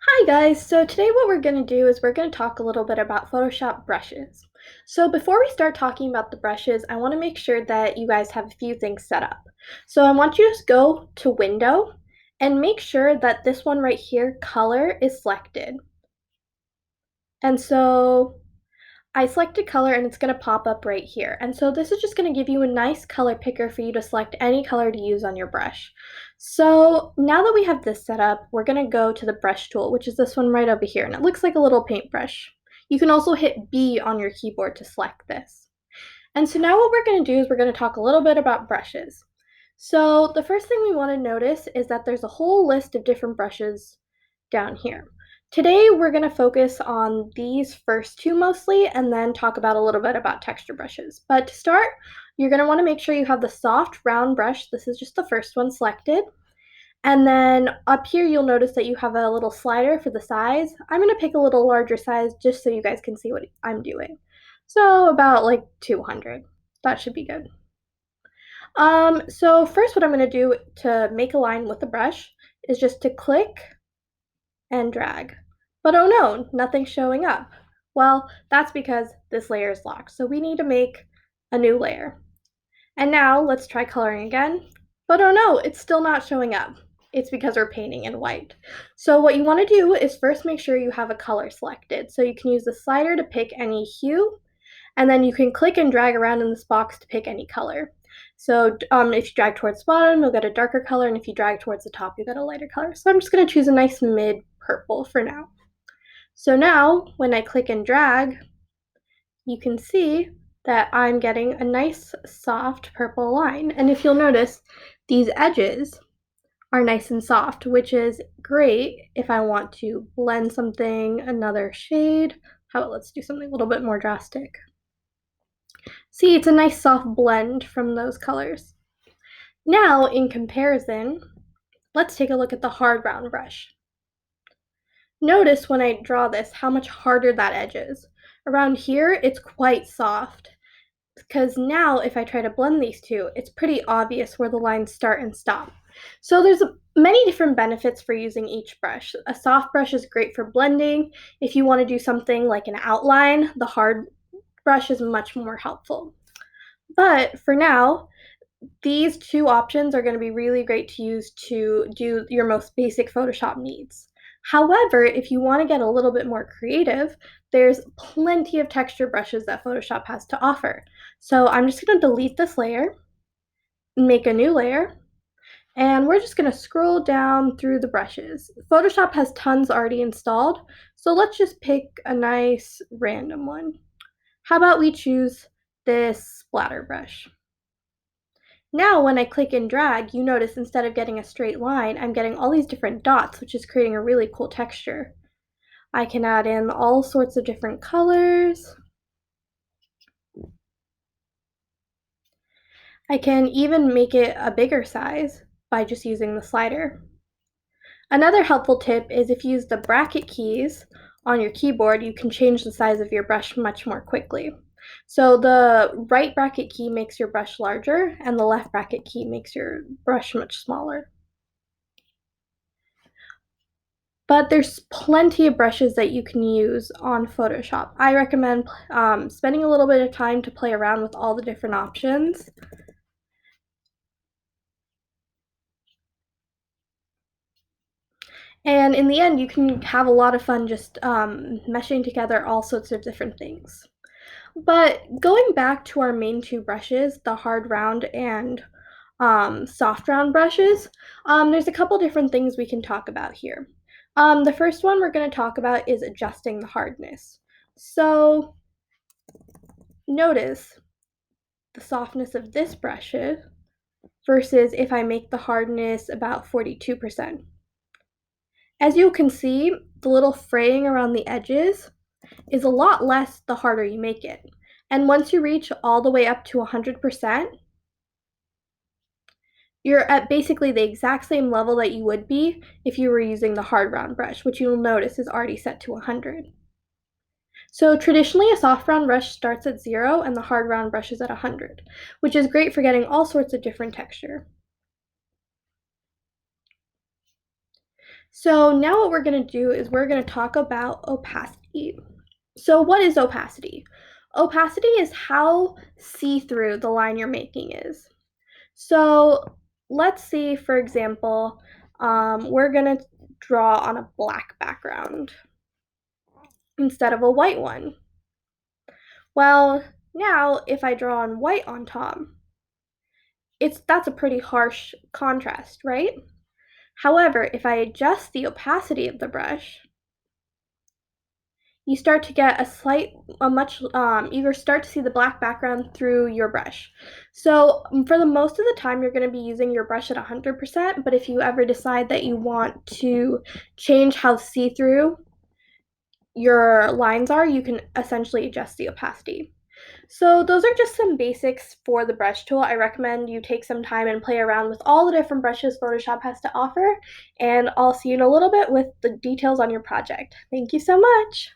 Hi guys, so today what we're going to do is we're going to talk a little bit about Photoshop brushes. So before we start talking about the brushes, I want to make sure that you guys have a few things set up. So I want you to go to Window and make sure that this one right here, Color, is selected. And so I selected color and it's going to pop up right here. And so this is just going to give you a nice color picker for you to select any color to use on your brush. So now that we have this set up, we're going to go to the brush tool, which is this one right over here. And it looks like a little paintbrush. You can also hit B on your keyboard to select this. And so now what we're going to do is we're going to talk a little bit about brushes. So the first thing we want to notice is that there's a whole list of different brushes down here. Today we're going to focus on these first two mostly and then talk about a little bit about texture brushes. But to start, you're going to want to make sure you have the soft round brush. This is just the first one selected. And then up here you'll notice that you have a little slider for the size. I'm going to pick a little larger size just so you guys can see what I'm doing. So about like 200. That should be good. So first what I'm going to do to make a line with the brush is just to click and drag. But oh no, nothing's showing up. Well, that's because this layer is locked, so we need to make a new layer. And now let's try coloring again. But oh no, it's still not showing up. It's because we're painting in white. So what you want to do is first make sure you have a color selected. So you can use the slider to pick any hue, and then you can click and drag around in this box to pick any color. So if you drag towards the bottom, you'll get a darker color, and if you drag towards the top, you'll get a lighter color. So I'm just going to choose a nice mid purple for now. So now when I click and drag, you can see that I'm getting a nice soft purple line. And if you'll notice, these edges are nice and soft, which is great if I want to blend something another shade. How about let's do something a little bit more drastic. See, it's a nice soft blend from those colors. Now, in comparison, let's take a look at the hard round brush. Notice when I draw this how much harder that edge is. Around here, it's quite soft, because now if I try to blend these two, it's pretty obvious where the lines start and stop. So there's many different benefits for using each brush. A soft brush is great for blending. If you want to do something like an outline, the hard brush is much more helpful. But for now, these two options are going to be really great to use to do your most basic Photoshop needs. However, if you want to get a little bit more creative, there's plenty of texture brushes that Photoshop has to offer. So I'm just going to delete this layer, make a new layer, and we're just going to scroll down through the brushes. Photoshop has tons already installed, so let's just pick a nice random one. How about we choose this splatter brush? Now when I click and drag, you notice instead of getting a straight line, I'm getting all these different dots, which is creating a really cool texture. I can add in all sorts of different colors. I can even make it a bigger size by just using the slider. Another helpful tip is if you use the bracket keys on your keyboard, you can change the size of your brush much more quickly. So the right bracket key makes your brush larger, and the left bracket key makes your brush much smaller. But there's plenty of brushes that you can use on Photoshop. I recommend spending a little bit of time to play around with all the different options. And in the end, you can have a lot of fun just meshing together all sorts of different things. But going back to our main two brushes, the hard round and soft round brushes, there's a couple different things we can talk about here. The first one we're going to talk about is adjusting the hardness. So notice the softness of this brush versus if I make the hardness about 42%. As you can see, the little fraying around the edges is a lot less the harder you make it. And once you reach all the way up to 100%, you're at basically the exact same level that you would be if you were using the hard round brush, which you'll notice is already set to 100. So traditionally, a soft round brush starts at 0 and the hard round brush is at 100, which is great for getting all sorts of different texture. So now what we're going to do is we're going to talk about opacity. So what is opacity? Opacity is how see-through the line you're making is. So let's see, for example, we're going to draw on a black background instead of a white one. Well, now if I draw on white on top, that's a pretty harsh contrast, right? However, if I adjust the opacity of the brush, you start to get you start to see the black background through your brush. So for the most of the time, you're going to be using your brush at 100%, but if you ever decide that you want to change how see-through your lines are, you can essentially adjust the opacity. So those are just some basics for the brush tool. I recommend you take some time and play around with all the different brushes Photoshop has to offer, and I'll see you in a little bit with the details on your project. Thank you so much.